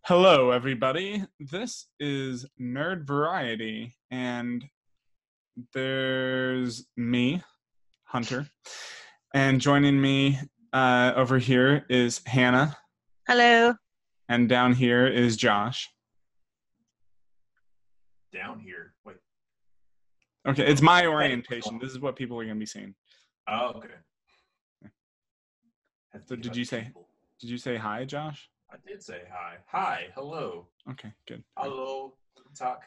Hello, everybody. This is Nerd Variety, and there's me, Hunter, and joining me over here is Hannah, Hello. and down here is Josh. Down here. Wait. Okay, it's my orientation. This is what people are going to be seeing. Oh, okay. So did you say hi, Josh? I did say hi. Hi. Hello. Okay, good. Hello. Talk.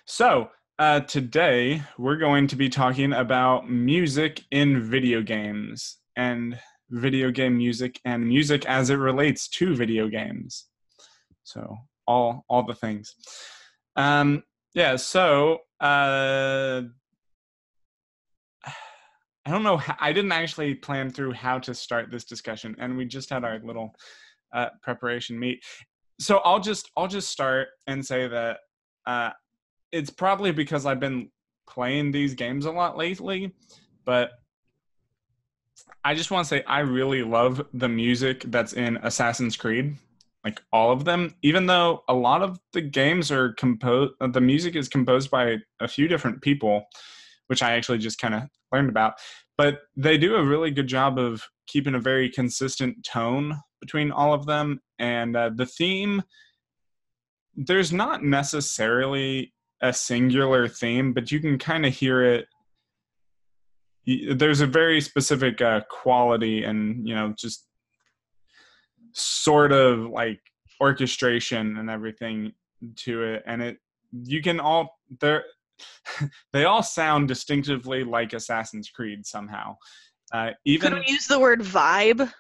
So today we're going to be talking about music in video games and video game music and music as it relates to video games. So all the things. So I don't know. I didn't actually plan through how to start this discussion, and we just had our little preparation meet. So I'll just start and say that it's probably because I've been playing these games a lot lately, but I just want to say I really love the music that's in Assassin's Creed, like all of them, even though a lot of the games are the music is composed by a few different people, which I actually just kind of learned about, but they do a really good job of keeping a very consistent tone between all of them. And the theme, there's not necessarily a singular theme, but you can kind of hear it. There's a very specific quality and, just sort of like orchestration and everything to it. And they all sound distinctively like Assassin's Creed somehow. Could we use the word vibe?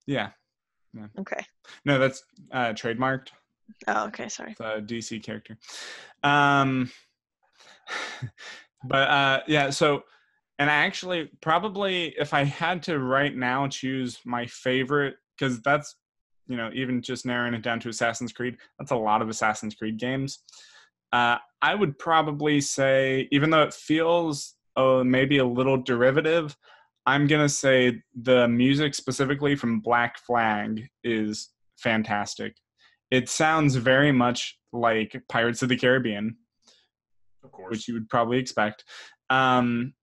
Yeah. Okay. No, that's trademarked. Oh, okay. Sorry. It's a DC character. So, and I actually probably, if I had to right now choose my favorite, because that's, even just narrowing it down to Assassin's Creed, that's a lot of Assassin's Creed games. I would probably say, even though it feels maybe a little derivative, I'm going to say the music specifically from Black Flag is fantastic. It sounds very much like Pirates of the Caribbean, of course, which you would probably expect. But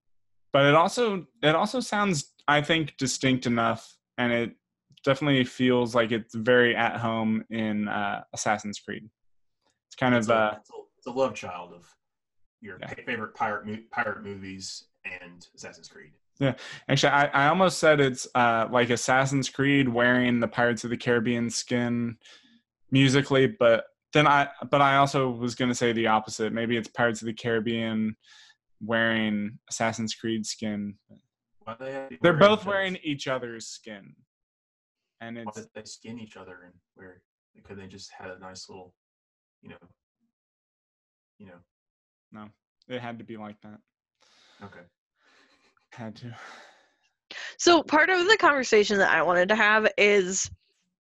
it also sounds, I think, distinct enough, and it definitely feels like it's very at home in Assassin's Creed. It's kind of it's a love child of your favorite pirate movies and Assassin's Creed. Yeah, actually, I almost said it's like Assassin's Creed wearing the Pirates of the Caribbean skin musically, but I also was going to say the opposite. Maybe it's Pirates of the Caribbean wearing Assassin's Creed skin. They're both wearing each other's skin, and why did they skin each other and where? Could they just had a nice little, No, it had to be like that. Okay. Had to. So part of the conversation that I wanted to have is,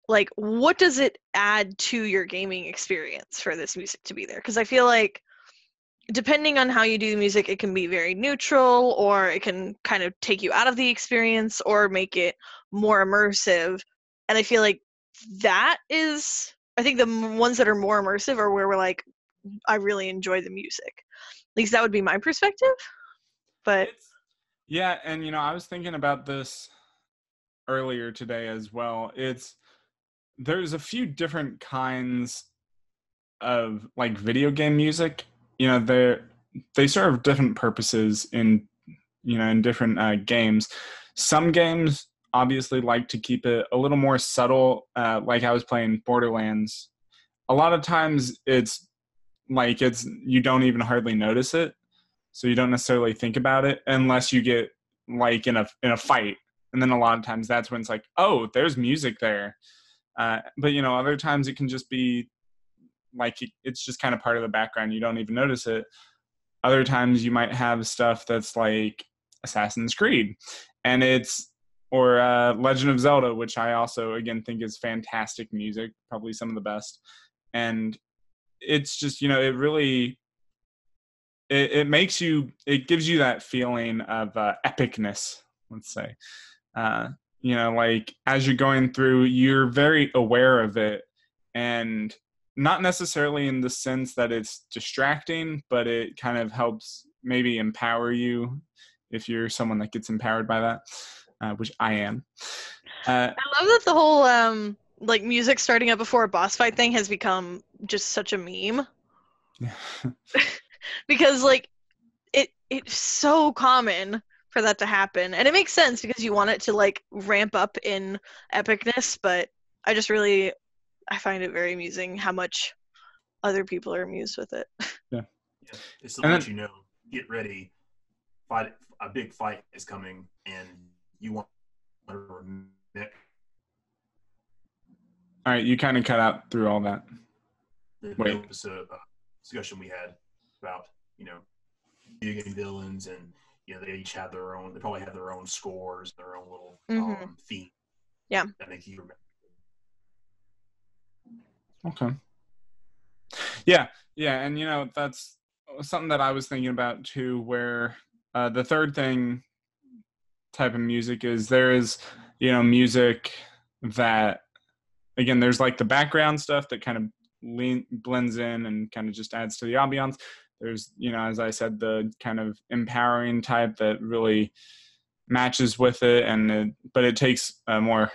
like, what does it add to your gaming experience for this music to be there? Because I feel like depending on how you do the music, it can be very neutral, or it can kind of take you out of the experience or make it more immersive. And I feel like I think the ones that are more immersive are where we're like, I really enjoy the music. At least that would be my perspective. But yeah, and I was thinking about this earlier today as well. There's a few different kinds of like video game music. They serve different purposes in different games. Some games obviously like to keep it a little more subtle. Like I was playing Borderlands. A lot of times you don't even hardly notice it, so you don't necessarily think about it unless you get like in a fight, and then a lot of times that's when it's like, oh, there's music there. But other times it can just be like it's just kind of part of the background. You don't even notice it. Other times you might have stuff that's like Assassin's Creed, and or Legend of Zelda, which I also again think is fantastic music, probably some of the best. And it's just it really it makes you, it gives you that feeling of epicness, let's say. Like as you're going through, you're very aware of it, and not necessarily in the sense that it's distracting, but it kind of helps maybe empower you if you're someone that gets empowered by that, which I am. I love that the whole like music starting up before a boss fight thing has become just such a meme. Because like it's so common for that to happen, and it makes sense because you want it to like ramp up in epicness, but I find it very amusing how much other people are amused with it. Yeah. It's to let you know, get ready, fight, a big fight is coming, and you want to remember. All right, you kind of cut out through all that. The episode discussion we had about, video game villains, and they each have their own. They probably have their own scores, their own little theme. Yeah, that make you remember. Okay. Yeah, and that's something that I was thinking about too. Where the third thing type of music is there is music that, again, there's like the background stuff that kind of blends in and kind of just adds to the ambiance. There's, as I said, the kind of empowering type that really matches with it, but it takes a more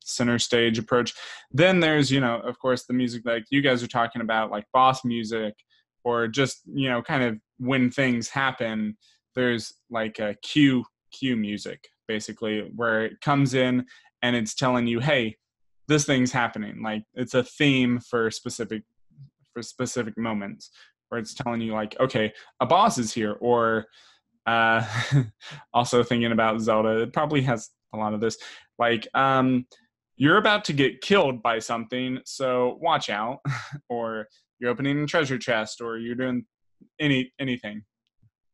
center stage approach. Then there's, of course, the music like you guys are talking about, like boss music, or just, kind of when things happen. There's like a cue music, basically, where it comes in and it's telling you, hey, this thing's happening. Like it's a theme for specific moments, where it's telling you like, okay, a boss is here. Or also thinking about Zelda, it probably has a lot of this, like you're about to get killed by something, so watch out. Or you're opening a treasure chest, or you're doing any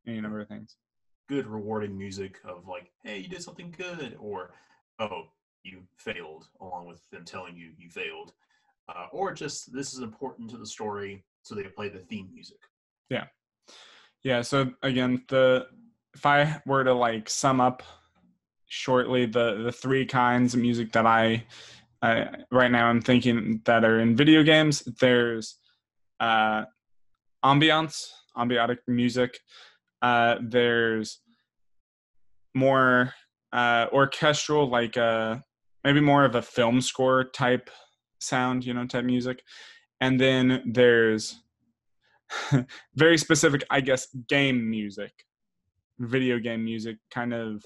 number of things. Good rewarding music of like, hey, you did something good, or oh, you failed, along with them telling you you failed, or just this is important to the story, so they play the theme music. Yeah. So again, if I were to like sum up shortly the three kinds of music that I right now I'm thinking that are in video games, there's ambiotic music. There's more orchestral, like maybe more of a film score type sound, type music. And then there's very specific, I guess, game music, video game music, kind of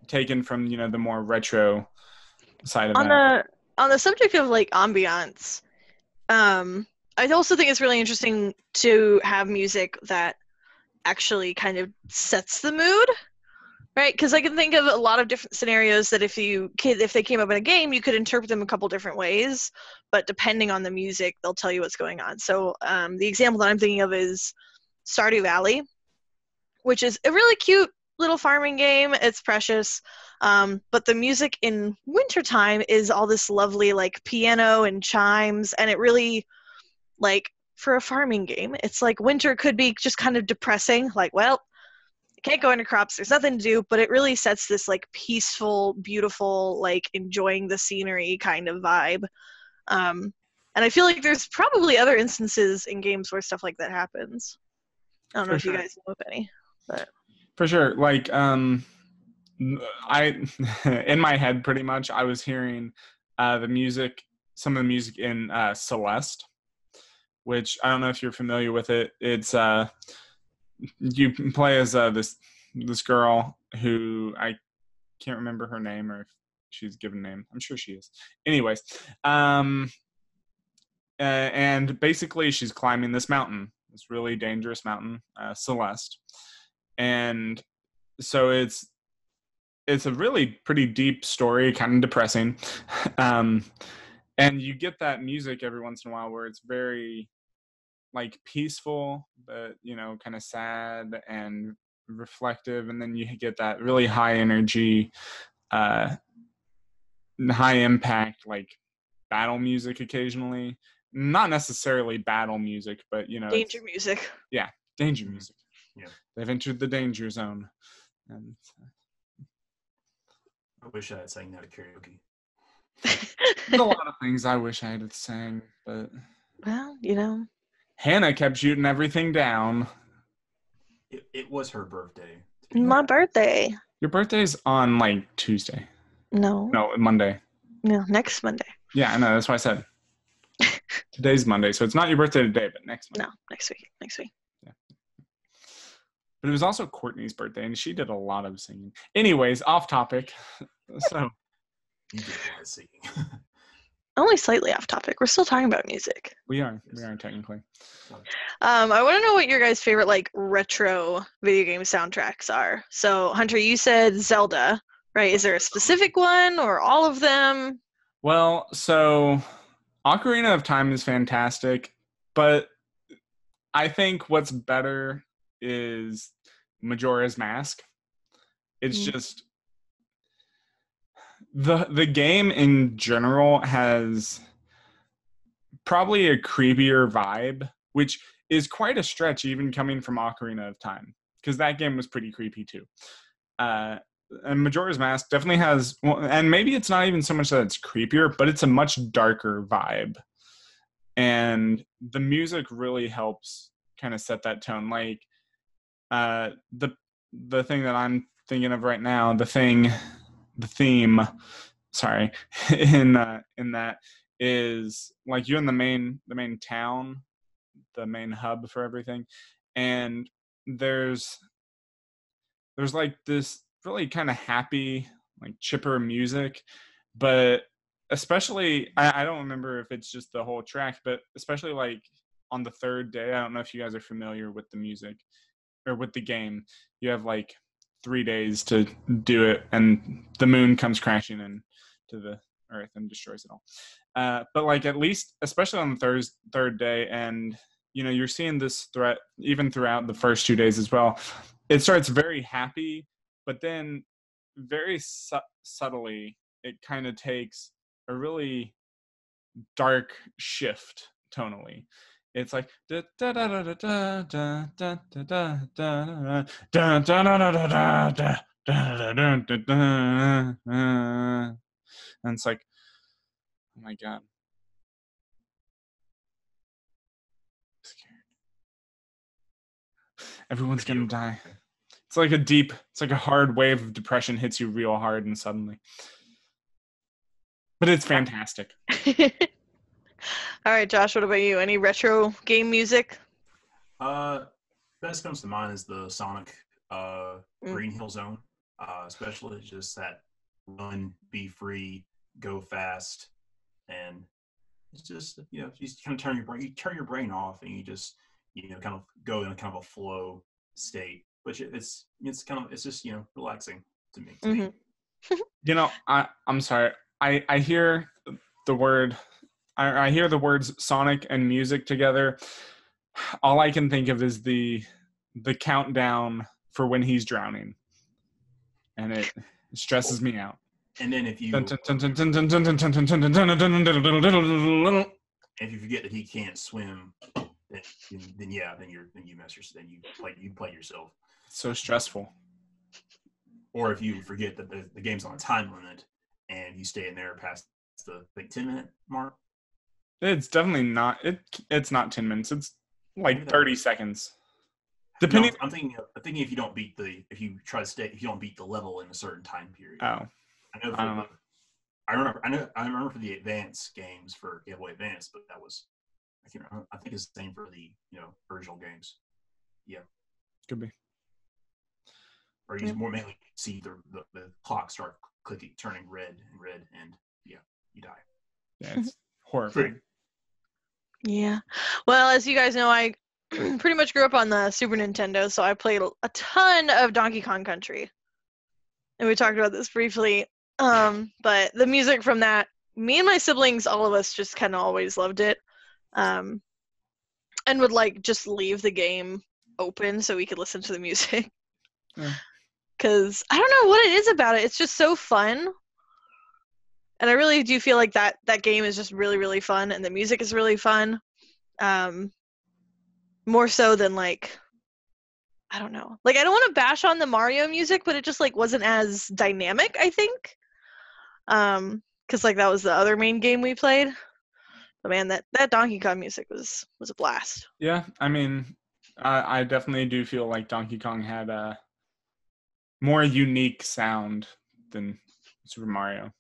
taken from, the more retro side of that. On the subject of like ambiance, I also think it's really interesting to have music that actually kind of sets the mood, right? Because I can think of a lot of different scenarios that if they came up in a game, you could interpret them a couple different ways, but depending on the music, they'll tell you what's going on. So the example that I'm thinking of is Stardew Valley, which is a really cute little farming game. It's precious, but the music in wintertime is all this lovely like piano and chimes, and it really, like, for a farming game, it's like winter could be just kind of depressing, like, well, can't go into crops, there's nothing to do, but it really sets this like peaceful, beautiful, like enjoying the scenery kind of vibe. And I feel like there's probably other instances in games where stuff like that happens. I don't know if you guys know of any, but For sure. Like I in my head, pretty much, I was hearing some of the music in Celeste, which I don't know if you're familiar with it. It's you play as this girl who I can't remember her name, or if she's given a name. I'm sure she is. Anyways, and basically she's climbing this mountain, this really dangerous mountain, Celeste, and so it's a really pretty deep story, kind of depressing, and you get that music every once in a while where it's very like peaceful, but kind of sad and reflective, and then you get that really high energy, high impact, like battle music occasionally. Not necessarily battle music, but danger music. Yeah, danger music. Yeah, they've entered the danger zone, and I wish I had sang that at karaoke. there's a lot of things I wish I had sang, but Well, Hannah kept shooting everything down. It was her birthday. To be my fair. birthday. Your birthday's on like Tuesday. No, Monday. next Monday. Yeah, I know. That's why I said today's Monday, so it's not your birthday today, but next Monday. No, next week. Yeah. But it was also Courtney's birthday, and she did a lot of singing. Anyways, off topic. So You did a lot of singing. Only slightly off topic. We're still talking about music. we are technically. I want to know what your guys' favorite like retro video game soundtracks are. So Hunter, you said Zelda, right? Is there a specific one or all of them? Well, so Ocarina of Time is fantastic, but I think what's better is Majora's Mask. It's just the game in general has probably a creepier vibe, which is quite a stretch even coming from Ocarina of Time, because that game was pretty creepy too. And Majora's Mask definitely has, and maybe it's not even so much that it's creepier, but it's a much darker vibe. And the music really helps kind of set that tone. Like the thing that I'm thinking of right now, the theme, sorry, in that is like you're in the main town, the main hub for everything, and there's like this really kind of happy, like chipper music, but especially I don't remember if it's just the whole track, but especially like on the third day, I don't know if you guys are familiar with the music or with the game. You have like 3 days to do it, and the moon comes crashing into the earth and destroys it all. But like at least, especially on the third day, and you're seeing this threat even throughout the first 2 days as well. It starts very happy, but then very subtly, it kind of takes a really dark shift tonally. It's like and it's like, oh my god, everyone's gonna die. It's like a hard wave of depression hits you real hard and suddenly. But it's fantastic. All right, Josh, what about you? Any retro game music? Best comes to mind is the Sonic Green Hill Zone, especially just that run, be free, go fast, and it's just you just kind of turn your brain off, and you just kind of go in a kind of a flow state, which it's just relaxing to me. I'm sorry. I hear the word. I hear the words Sonic and music together. All I can think of is the countdown for when he's drowning, and it stresses me out. And then if you forget that he can't swim, then you mess yourself. Then you play yourself. It's so stressful. Or if you forget that the game's on a time limit and you stay in there past the 10-minute mark. It's definitely not. It's not 10 minutes. It's like 30 seconds. Depending. No, I'm thinking if you don't beat if you don't beat the level in a certain time period. Oh. I remember for the advanced games for Game Boy Advance, but that was I think it's the same for the original games. Yeah. Could be. Or you more mainly see the clock start turning red, and you die. Yeah, it's horrifying. Yeah. Well, as you guys know, I pretty much grew up on the Super Nintendo, so I played a ton of Donkey Kong Country. And we talked about this briefly. But the music from that, me and my siblings, all of us just kind of always loved it. And would like just leave the game open so we could listen to the music. Because I don't know what it is about it. It's just so fun. And I really do feel like that game is just really, really fun, and the music is really fun. More so than like, I don't know. Like, I don't want to bash on the Mario music, but it just like wasn't as dynamic, I think. Because like that was the other main game we played. But man, that Donkey Kong music was a blast. Yeah, I mean, I definitely do feel like Donkey Kong had a more unique sound than Super Mario.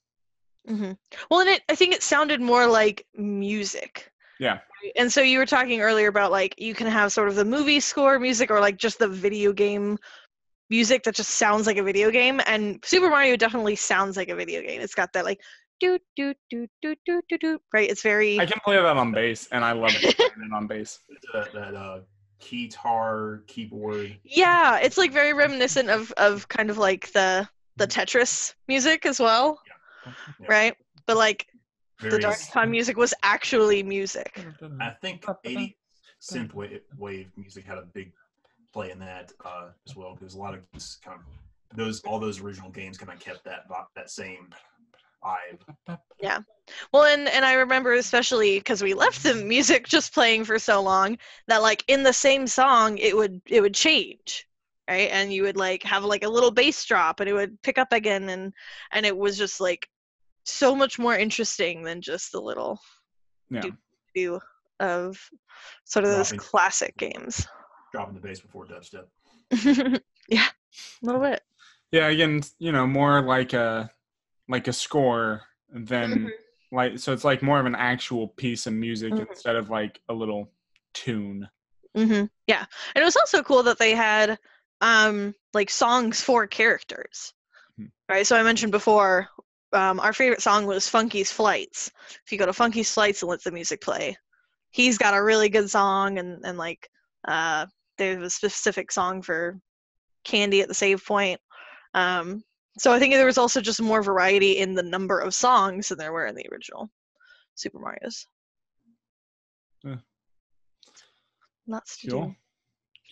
Hmm. Well, and I think it sounded more like music. Yeah. And so you were talking earlier about like you can have sort of the movie score music or like just the video game music that just sounds like a video game, and Super Mario definitely sounds like a video game. It's got that like do do do do do do do, right? It's very I can play that on bass, and I love playing it on bass. That keytar keyboard. yeah, it's like very reminiscent of kind of like the Tetris music as well, Yeah. right? But like the Very. Donkey Kong music was actually music. I think 80 synth wave music had a big play in that as well, because a lot of games kind of all those original games kind of kept that same vibe. Yeah. Well, and I remember especially because we left the music just playing for so long that like in the same song it would change, right? And you would like have like a little bass drop and it would pick up again, and it was just like so much more interesting than just the little do of sort of those classic games. Dropping the bass before dubstep. Yeah, a little bit. Yeah, again, more like a score than like, so it's like more of an actual piece of music instead of like a little tune. Yeah, and it was also cool that they had like songs for characters, right? So I mentioned before our favorite song was Funky's Flights. If you go to Funky's Flights and let the music play, he's got a really good song, and like there's a specific song for Candy at the save point. So I think there was also just more variety in the number of songs than there were in the original Super Mario's. Yeah. Lots to Cool.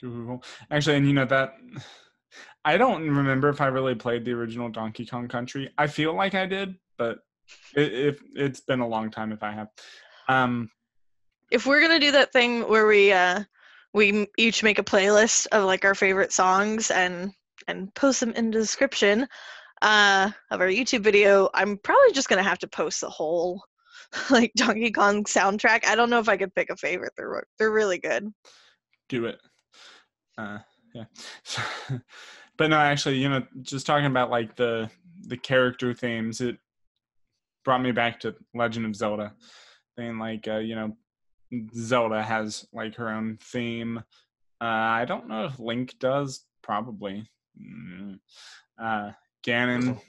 do. Cool. Actually, and that I don't remember if I really played the original Donkey Kong Country. I feel like I did, but it's been a long time if I have. If we're gonna do that thing where we each make a playlist of like our favorite songs and post them in the description of our YouTube video, I'm probably just gonna have to post the whole like Donkey Kong soundtrack. I don't know if I could pick a favorite. They're really good. Do it. Yeah. But no, actually, just talking about like the character themes, it brought me back to Legend of Zelda. And like Zelda has like her own theme. I don't know if Link does. Probably. Ganon.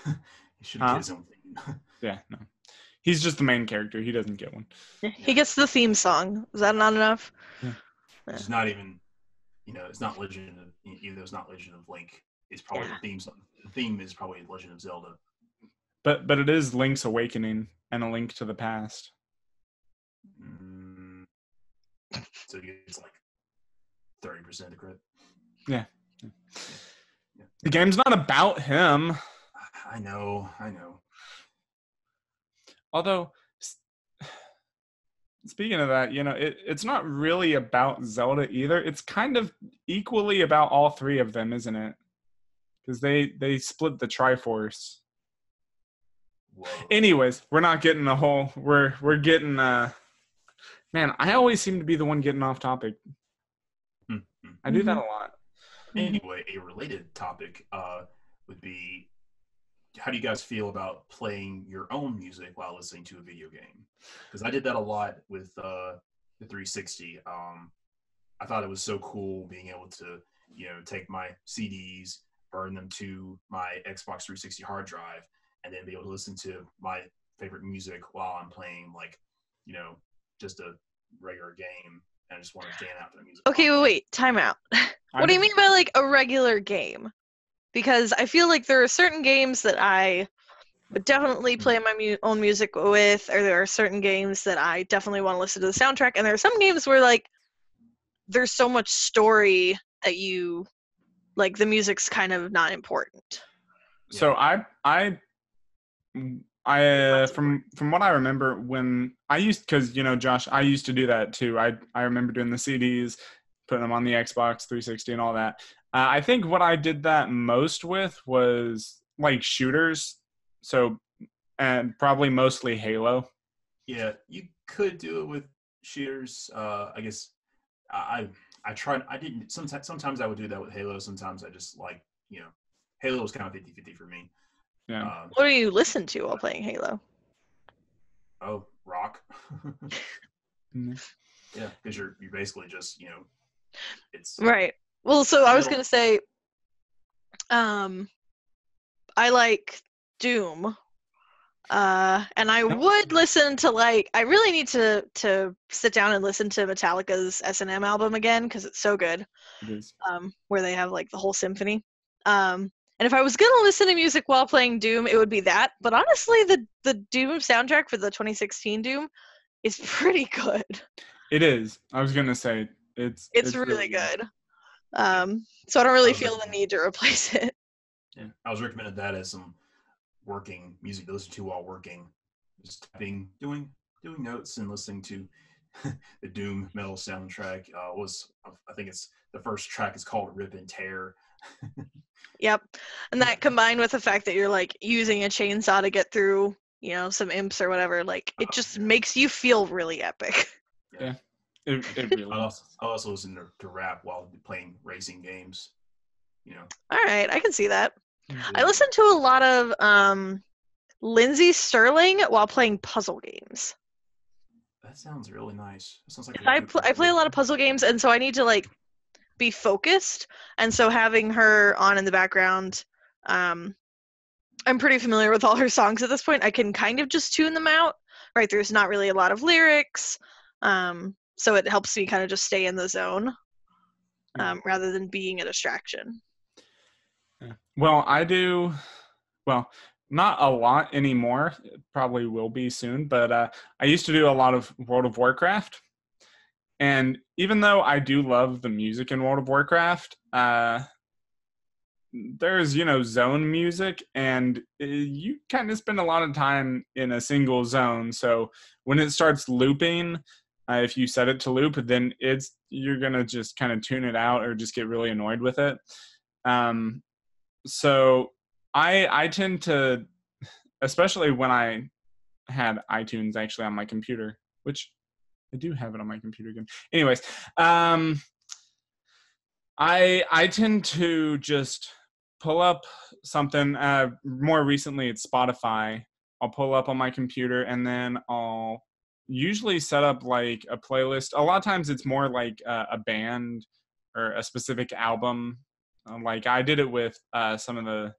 He should get his own theme. Yeah, no. He's just the main character. He doesn't get one. He gets the theme song. Is that not enough? Yeah. It's not even, it's not Legend of, even though it's not Legend of Link. It's probably the theme song. The theme is probably Legend of Zelda. But it is Link's Awakening and A Link to the Past. So it's like 30% of the credit. Yeah. The game's not about him. I know. Although, speaking of that, it's not really about Zelda either. It's kind of equally about all three of them, isn't it? Because they split the Triforce. Whoa. Anyways, we're not getting the whole. We're getting. Man, I always seem to be the one getting off topic. I do that a lot. Anyway, a related topic would be, how do you guys feel about playing your own music while listening to a video game? Because I did that a lot with the 360. I thought it was so cool being able to, take my CDs, burn them to my Xbox 360 hard drive, and then be able to listen to my favorite music while I'm playing, like, just a regular game. And I just want to jam out the music. Okay, wait, time out. What do you mean by like a regular game? Because I feel like there are certain games that I would definitely play my own music with, or there are certain games that I definitely want to listen to the soundtrack, and there are some games where like there's so much story that you like the music's kind of not important. So I from what I remember, when I used, because Josh, I used to do that too. I remember doing the CDs, putting them on the Xbox 360 and all that. I think what I did that most with was like shooters. So, and probably mostly Halo. Yeah, you could do it with shooters. I guess I tried. I didn't. Sometimes I would do that with Halo. Sometimes I just like, Halo was kind of 50-50 for me. Yeah. What do you listen to while playing Halo? Oh, rock. Mhm. Yeah, because you're basically just it's Right. Well, so I was metal. gonna say, I like Doom. And I would listen to I really need to sit down and listen to Metallica's S&M album again because it's so good. It is. Where they have like the whole symphony. And if I was gonna listen to music while playing Doom, it would be that. But honestly, the Doom soundtrack for the 2016 Doom is pretty good. It is. I was gonna say it's really good. So I don't really feel the need to replace it. Yeah, I was recommended that as some working music to listen to while working, just typing, doing notes and listening to the Doom metal soundtrack. I think it's the first track is called "Rip and Tear." Yep, and that combined with the fact that you're like using a chainsaw to get through, some imps or whatever, like it just makes you feel really epic. Yeah. It really. I also listen to rap while playing racing games. All right, I can see that. Mhm. I listen to a lot of Lindsay Sterling while playing puzzle games. That sounds really nice. That sounds like I play a lot of puzzle games, and so I need to be focused, and so having her on in the background, I'm pretty familiar with all her songs at this point. I can kind of just tune them out, right? There's not really a lot of lyrics, so it helps me kind of just stay in the zone rather than being a distraction. Yeah. Well, I do. Well, not a lot anymore. It probably will be soon, but I used to do a lot of World of Warcraft. And even though I do love the music in World of Warcraft, there's zone music, and you kind of spend a lot of time in a single zone. So when it starts looping, if you set it to loop, then you're gonna just kind of tune it out or just get really annoyed with it. So I tend to, especially when I had iTunes actually on my computer, which I do have it on my computer again. Anyways, I tend to just pull up something. More recently, it's Spotify. I'll pull up on my computer, and then I'll usually set up like a playlist. A lot of times, it's more like a band or a specific album. Like I did it with some of the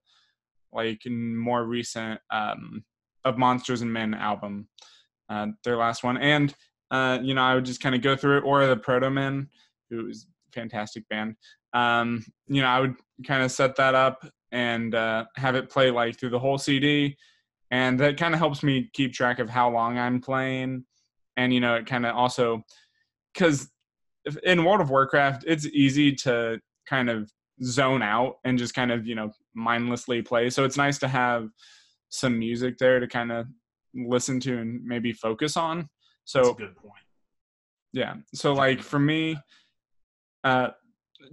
more recent of Monsters and Men album, their last one, and I would just kind of go through it, or the Proto Men, who is a fantastic band. I would kind of set that up and have it play through the whole CD, and that kind of helps me keep track of how long I'm playing, and it kind of also, because in World of Warcraft, it's easy to kind of zone out and just kind of mindlessly play. So it's nice to have some music there to kind of listen to and maybe focus on. So that's a good point. Yeah. So for me,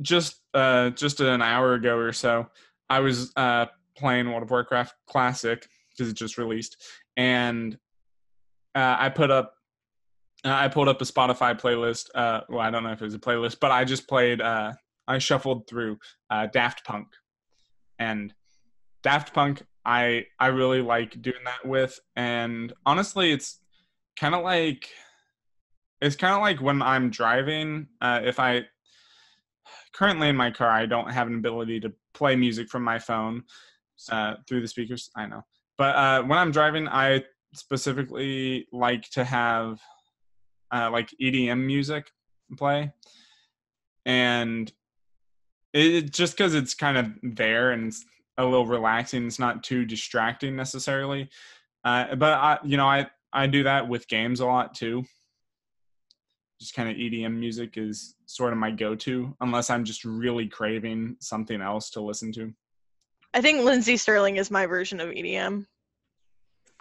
just an hour ago or so, I was playing World of Warcraft Classic because it just released, and I pulled up a Spotify playlist. Well, I don't know if it was a playlist, but I just played. I shuffled through Daft Punk, and Daft Punk. I really like doing that with, and honestly, it's kind of like when I'm driving. If I currently in my car, I don't have an ability to play music from my phone through the speakers. I know, but when I'm driving, I specifically like to have EDM music play, and it just because it's kind of there and it's a little relaxing. It's not too distracting necessarily, but I do that with games a lot too. Just kind of EDM music is sort of my go-to, unless I'm just really craving something else to listen to. I think Lindsay Sterling is my version of EDM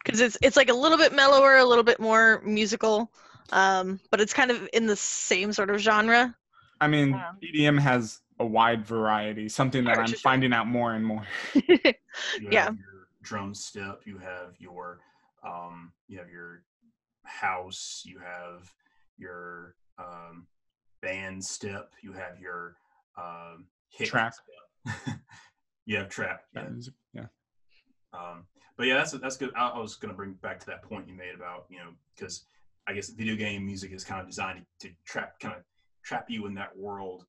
because it's like a little bit mellower, a little bit more musical, but it's kind of in the same sort of genre. I mean, EDM has a wide variety, something that I'm finding out more and more. You have your drum step, you have your house, you have your band step, you have your hit Trap. step. You have trap. Yeah. Music. Yeah. But yeah, that's good. I was going to bring back to that point you made about, because I guess video game music is kind of designed to trap you in that world,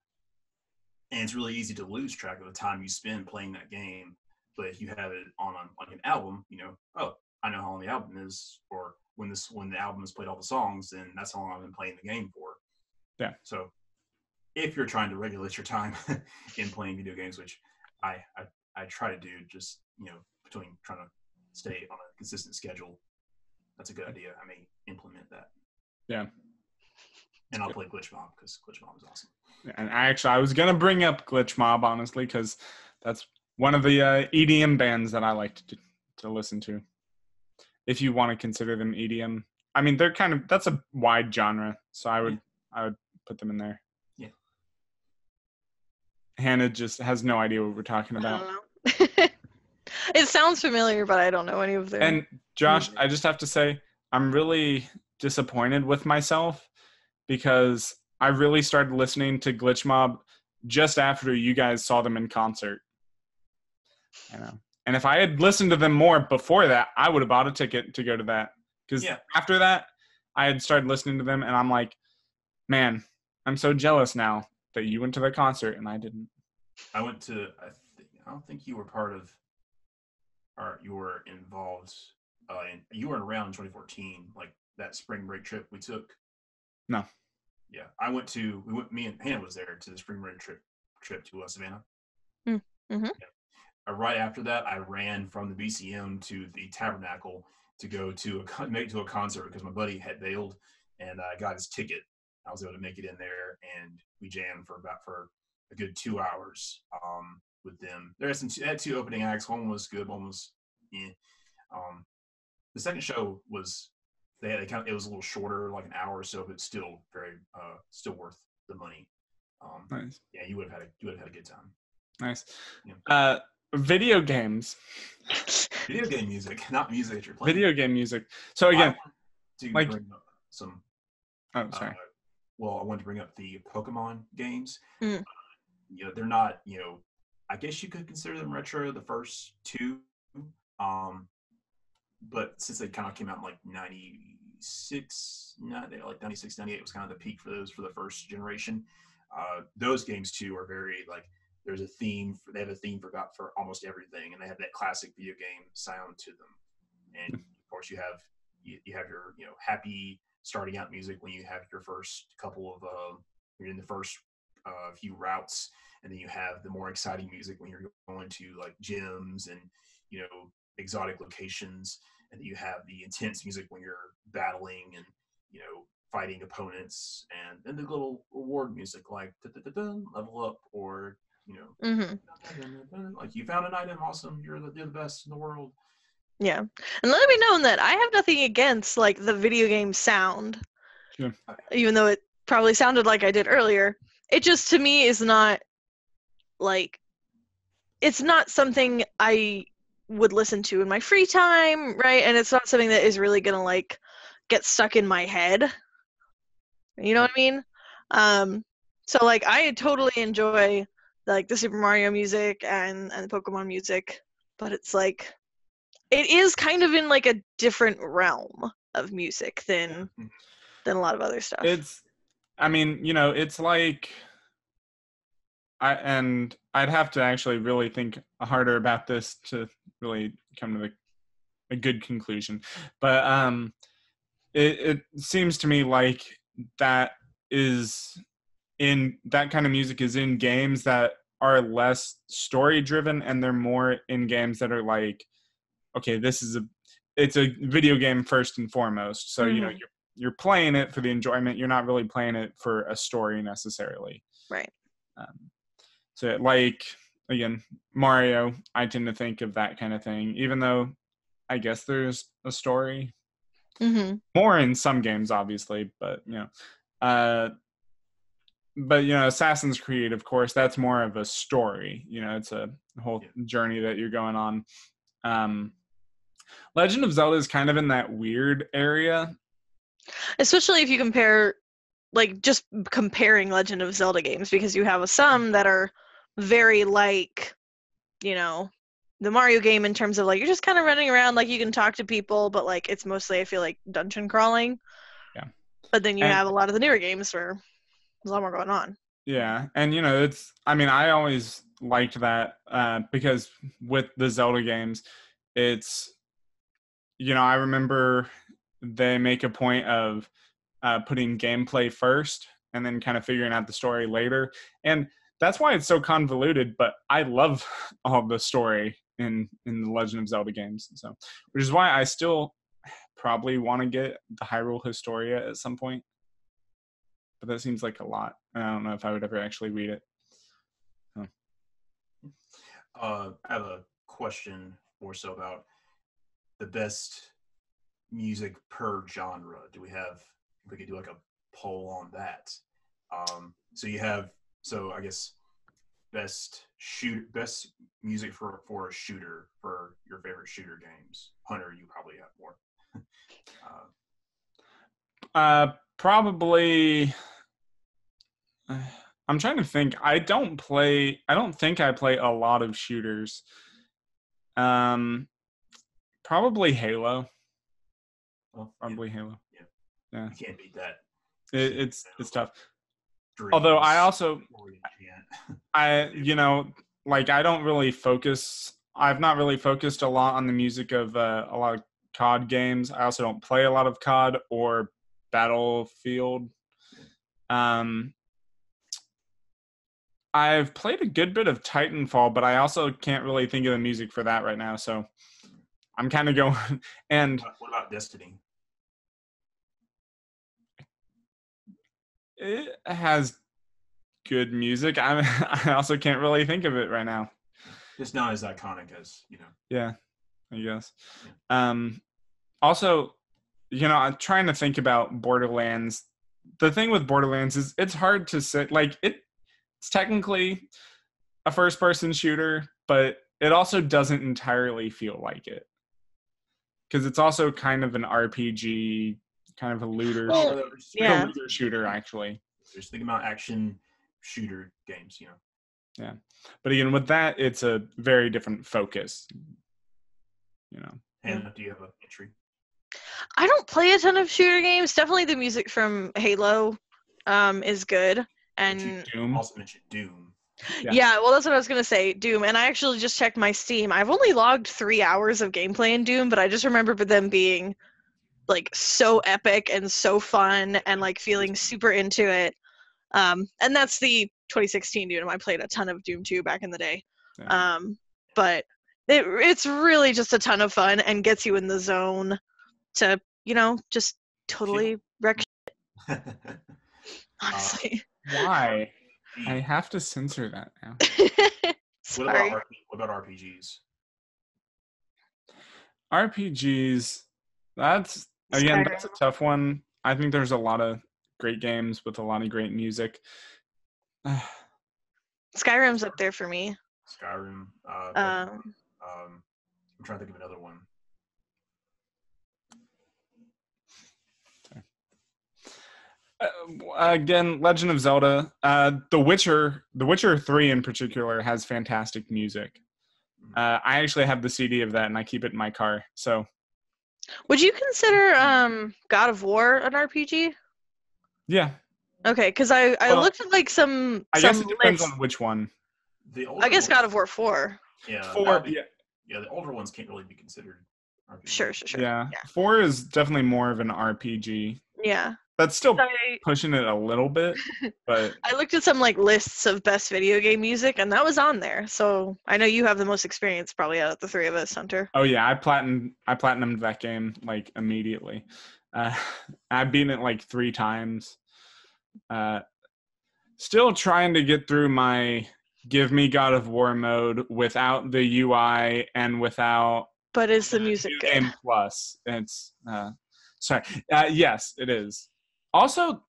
and it's really easy to lose track of the time you spend playing that game. But if you have it on like an album, oh, I know how long the album is, or when the album has played all the songs, then that's how long I've been playing the game for. Yeah. So if you're trying to regulate your time in playing video games, which I try to do, just between trying to stay on a consistent schedule, that's a good idea. I may implement that. Yeah. And I'll play Glitch Mob because Glitch Mob is awesome. And I was gonna bring up Glitch Mob, honestly, because that's one of the EDM bands that I like to listen to. If you want to consider them EDM, I mean that's a wide genre, so I would put them in there. Yeah. Hannah just has no idea what we're talking about. I don't know. It sounds familiar, but I don't know any of them. And Josh, I just have to say, I'm really disappointed with myself because I really started listening to Glitch Mob just after you guys saw them in concert. And if I had listened to them more before that, I would have bought a ticket to go to that. Because after that, I had started listening to them, and I'm like, man, I'm so jealous now that you went to the concert and I didn't. I went to. I don't think you were part of. Or you were involved. You weren't around in 2014, like that spring break trip we took. No. Yeah, me and Hannah was there to the spring break trip to Savannah. Mm-hmm. Yeah. Right after that, I ran from the BCM to the Tabernacle to go to make it to a concert because my buddy had bailed, and I got his ticket. I was able to make it in there, and we jammed for a good 2 hours with them. They had two opening acts. One was good, one was the second show was it was a little shorter, like an hour or so, but still very still worth the money. Nice. Yeah, you would have had a good time. Nice. Yeah. Video games. Video game music, not music that you're playing. Video game music. So again, bring up some. Oh, sorry. I wanted to bring up the Pokemon games. Mm. They're not. I guess you could consider them retro. The first two, but since they kind of came out in like 96, 98 was kind of the peak for those for the first generation. Those games too are very like. There's a theme. They have a theme for almost everything, and they have that classic video game sound to them. And of course, you have your happy starting out music when you have your first couple of you're in the first few routes, and then you have the more exciting music when you're going to like gyms and exotic locations, and then you have the intense music when you're battling and fighting opponents, and then the little reward music like level up or like you found an item, awesome, you're the best in the world. Yeah, and let it be known that I have nothing against like the video game sound. Sure. Even though it probably sounded like I did earlier, it just to me is not like it's not something I would listen to in my free time, right? And it's not something that is really gonna like get stuck in my head. You know what I mean? So like I totally enjoy like the Super Mario music and the Pokemon music, but it's like it is kind of in like a different realm of music than a lot of other stuff. It's like I'd have to actually really think harder about this to really come to a good conclusion. But it seems to me like that kind of music is in games that are less story driven, and they're more in games that are like, okay, it's a video game first and foremost. So you're playing it for the enjoyment. You're not really playing it for a story necessarily. Right. So like again, Mario, I tend to think of that kind of thing, even though I guess there's a story. More in some games, obviously, but Assassin's Creed, of course, that's more of a story. It's a whole journey that you're going on. Legend of Zelda is kind of in that weird area Especially if you compare, like, just comparing Legend of Zelda games, because you have some that are very like, you know, the Mario game in terms of, like, you're just kind of running around, like, you can talk to people, but, like, it's mostly, I feel like, dungeon crawling. Yeah. But then you And have a lot of the newer games where there's a lot more going on. yeah, and I always liked that because with the Zelda games, it's I remember they make a point of putting gameplay first and then kind of figuring out the story later, and that's why it's so convoluted. But I love all the story in the Legend of Zelda games, so which is why I still probably want to get the Hyrule Historia at some point. But that seems like a lot. I don't know if I would ever actually read it. I have a question more so about the best music per genre. We could do like a poll on that. So I guess best music for a shooter for your favorite shooter games. Hunter, you probably have more. Probably. I'm trying to think. I don't think I play a lot of shooters. Probably Halo. Well, Probably Halo. Yeah. You can't beat that. It's tough. Dreams, Although I also, I don't really focus. I've not really focused a lot on the music of a lot of COD games. I also don't play a lot of COD or Battlefield. I've played a good bit of Titanfall, but I also can't really think of the music for that right now. So I'm kind of going. And what about Destiny? It has good music. I also can't really think of it right now. It's not as iconic as Yeah, I guess. Yeah. Also, I'm trying to think about Borderlands. The thing with Borderlands is it's hard to say. Like it's technically a first-person shooter, but it also doesn't entirely feel like it because it's also kind of an RPG, kind of a looter, Yeah. looter shooter actually. Just think about action shooter games, Yeah, but again, with that, it's a very different focus. Hannah, do you have an entry? I don't play a ton of shooter games. Definitely the music from Halo is good. And Doom. Also mentioned Doom. Yeah, well, that's what I was going to say, Doom. And I actually just checked my Steam. I've only logged 3 hours of gameplay in Doom, but I just remember them being, like, so epic and so fun and, like, feeling super into it. And that's the 2016 Doom. I played a ton of Doom 2 back in the day. Yeah. But it's really just a ton of fun and gets you in the zone to, just totally wreck shit. Honestly. Why? I have to censor that now. Sorry. What about RPGs? RPGs, that's a tough one. I think there's a lot of great games with a lot of great music. Skyrim's up there for me. Skyrim. I'm trying to think of another one. Again, Legend of Zelda. The Witcher 3 in particular has fantastic music. I actually have the CD of that, and I keep it in my car. So, would you consider God of War an RPG? Yeah. Okay, because I looked at like some. I guess it depends on which one. I guess God of War 4. Yeah. 4. Yeah, the older ones can't really be considered RPG. Sure. Yeah. 4 is definitely more of an RPG. Yeah. That's still pushing it a little bit, but I looked at some like lists of best video game music, and that was on there. So I know you have the most experience probably out of the three of us, Hunter. Oh yeah, I platinumed that game like immediately. I've beaten it like 3 times. Still trying to get through my give me God of War mode without the UI and without. But is the music good? Game Plus. It's sorry. Yes, it is. Also,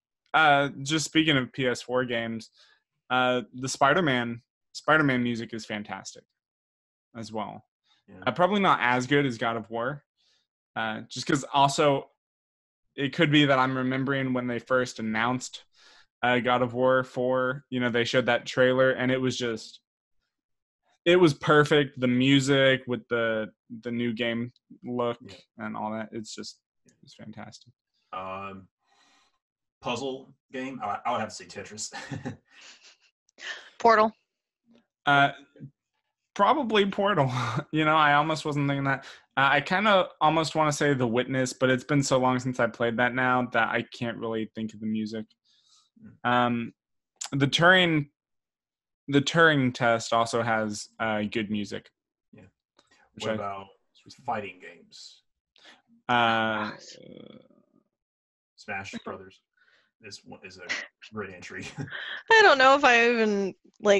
just speaking of PS4 games, the Spider-Man music is fantastic as well. Yeah. Probably not as good as God of War, just because also it could be that I'm remembering when they first announced God of War 4. They showed that trailer, and it was perfect. The music with the new game look and all that. It's fantastic. Puzzle game. I would have to say Tetris. Portal. Probably Portal. I almost wasn't thinking that. I kind of almost want to say The Witness, but it's been so long since I played that now that I can't really think of the music. The Turing test also has good music. Yeah. What about fighting games? Smash Brothers is a great entry. I don't know if I even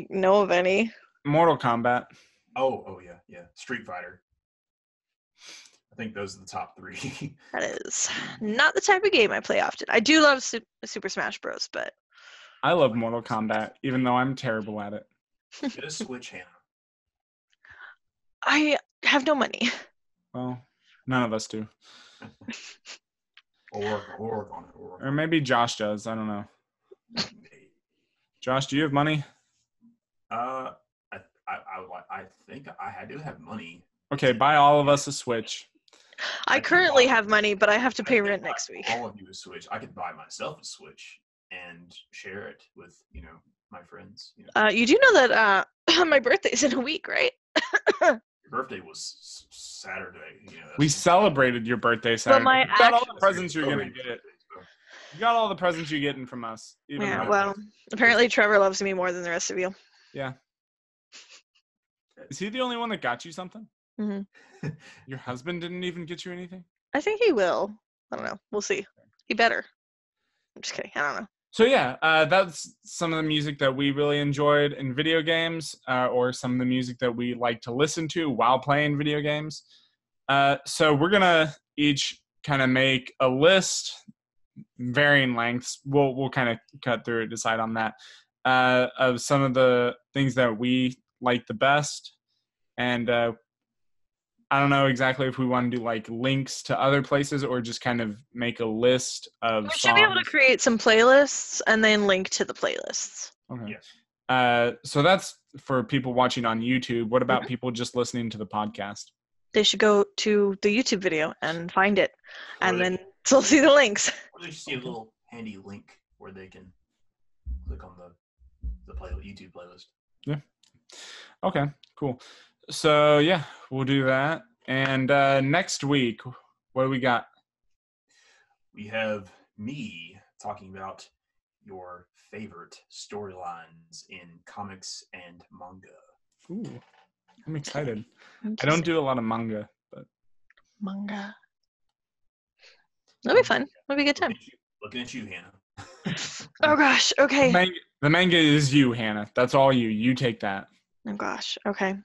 know of any. Mortal Kombat. Oh yeah. Street Fighter. I think those are the top 3. That is not the type of game I play often. I do love Super Smash Bros, but I love Mortal Kombat, even though I'm terrible at it. Get a Switch, Hannah. I have no money. Well, none of us do. Or work on it. Or maybe Josh does. I don't know. Josh, do you have money? I think I do have money. Okay, buy all of us a Switch. I currently have money, but I have to pay rent next week. All of you a Switch. I could buy myself a Switch and share it with my friends. You do know that my birthday's in a week, right? Your birthday was Saturday. We celebrated your birthday Saturday. But you got all the presents you're gonna get. You got all the presents you're getting from us. Well, apparently Trevor loves me more than the rest of you. Yeah. Is he the only one that got you something? Mm-hmm. Your husband didn't even get you anything? I think he will. I don't know. We'll see. He better. I'm just kidding. I don't know. So yeah, that's some of the music that we really enjoyed in video games, or some of the music that we like to listen to while playing video games. So we're gonna each kind of make a list, varying lengths. We'll kind of cut through it, decide on that, of some of the things that we like the best, and I don't know exactly if we want to do links to other places or just kind of make a list of songs. We should be able to create some playlists and then link to the playlists. Okay. Yes. So that's for people watching on YouTube. What about people just listening to the podcast? They should go to the YouTube video and find it, and then they'll see the links. Or they should see a little handy link where they can click on the YouTube playlist. Yeah. Okay, cool. So, yeah, we'll do that. And next week, what do we got? We have me talking about your favorite storylines in comics and manga. Ooh, I'm excited. I don't do a lot of manga, but... Manga. That'll be fun. It'll be a good time. Looking at you, Hannah. Oh, gosh. Okay. The manga is you, Hannah. That's all you. You take that. Oh, gosh. Okay.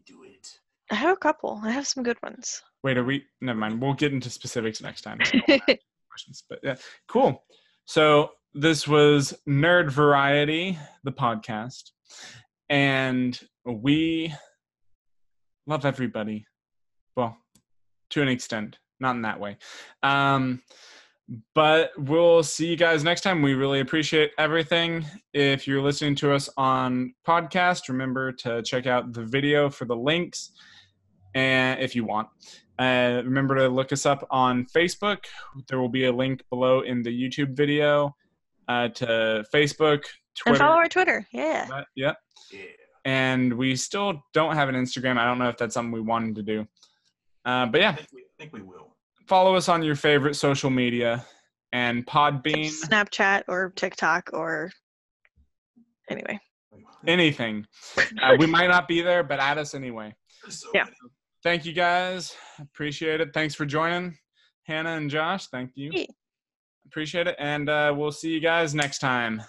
Do it. I have a couple. I have some good ones. Wait, never mind. We'll get into specifics next time. Questions, but yeah, cool. So this was Nerd Variety, the podcast, and we love everybody. Well, to an extent, not in that way. But we'll see you guys next time. We really appreciate everything. If you're listening to us on podcast, remember to check out the video for the links, and if you want. Remember to look us up on Facebook. There will be a link below in the YouTube video to Facebook, Twitter. And follow our Twitter. Yeah. Yeah. And we still don't have an Instagram. I don't know if that's something we wanted to do. But yeah. I think we will. Follow us on your favorite social media and Podbean. Snapchat or TikTok or anyway. Anything. We might not be there, but add us anyway. Yeah. Thank you guys. Appreciate it. Thanks for joining, Hannah and Josh. Thank you. Yeah. Appreciate it. And we'll see you guys next time.